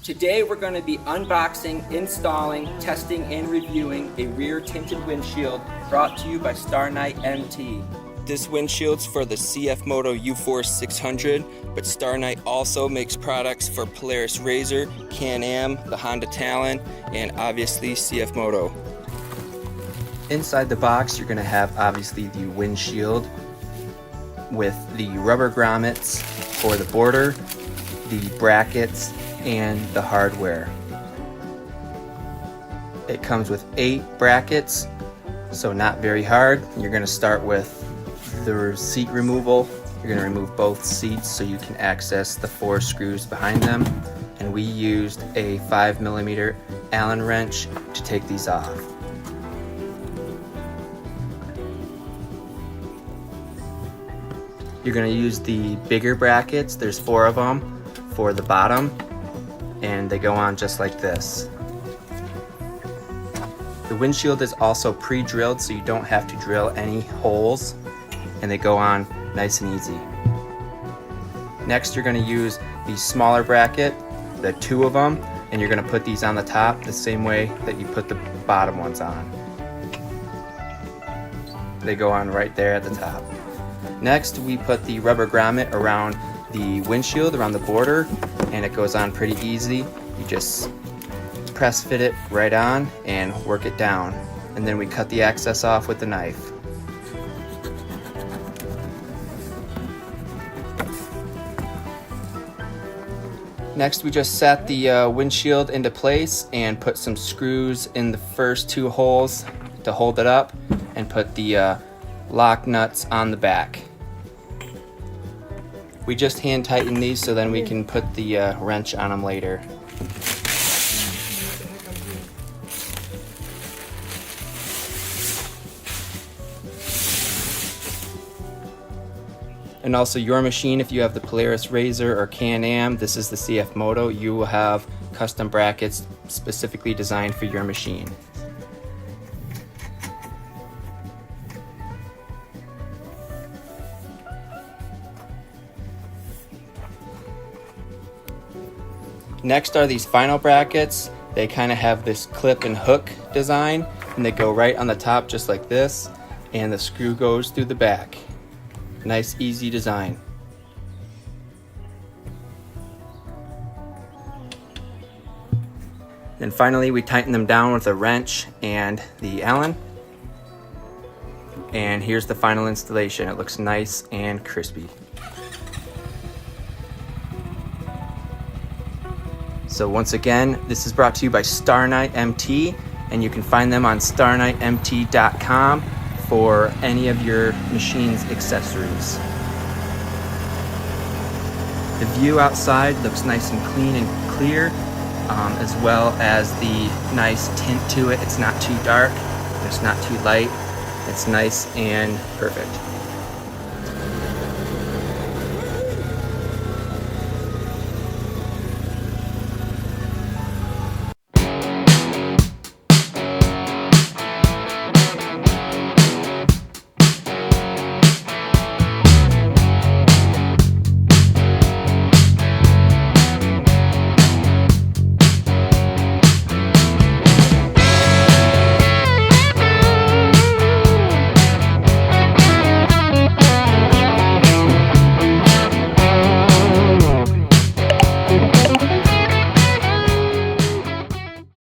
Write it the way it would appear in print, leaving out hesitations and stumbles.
Today we're going to be unboxing, installing, testing, and reviewing a rear tinted windshield brought to you by StarknightMT. This windshield's for the CFMOTO UForce 600, but Starknight also makes products for Polaris RZR, Can-Am, the Honda Talon, and obviously CFMOTO. Inside the box you're going to have obviously the windshield with the rubber grommets for the border, the brackets, and the hardware. It comes with 8 brackets, so not very hard. You're going to start with the seat removal. You're going to remove both seats so you can access the 4 screws behind them, and we used a 5mm Allen wrench to take these off. You're going to use the bigger brackets. There's 4 of them for the bottom, and they go on just like this. The windshield is also pre-drilled, so you don't have to drill any holes, and they go on nice and easy. Next, you're going to use the smaller bracket, the 2 of them, and you're going to put these on the top the same way that you put the bottom ones on. They go on right there at the top. Next, we put the rubber grommet around the windshield, around the border, and it goes on pretty easy. You just press fit it right on and work it down, and then we cut the excess off with the knife. Next, we just set the windshield into place and put some screws in the first 2 holes to hold it up, and put the lock nuts on the back. We just hand tighten these so then we can put the wrench on them later. And also your machine, if you have the Polaris RZR or Can-Am, this is the CFMOTO, you will have custom brackets specifically designed for your machine. Next are these final brackets. They kind of have this clip and hook design, and they go right on the top just like this, and the screw goes through the back. Nice, easy design. Then finally we tighten them down with a wrench and the Allen. And here's the final installation. It looks nice and crispy. So once again, this is brought to you by StarknightMT, and you can find them on StarknightMT.com for any of your machine's accessories. The view outside looks nice and clean and clear, as well as the nice tint to it. It's not too dark, it's not too light, it's nice and perfect.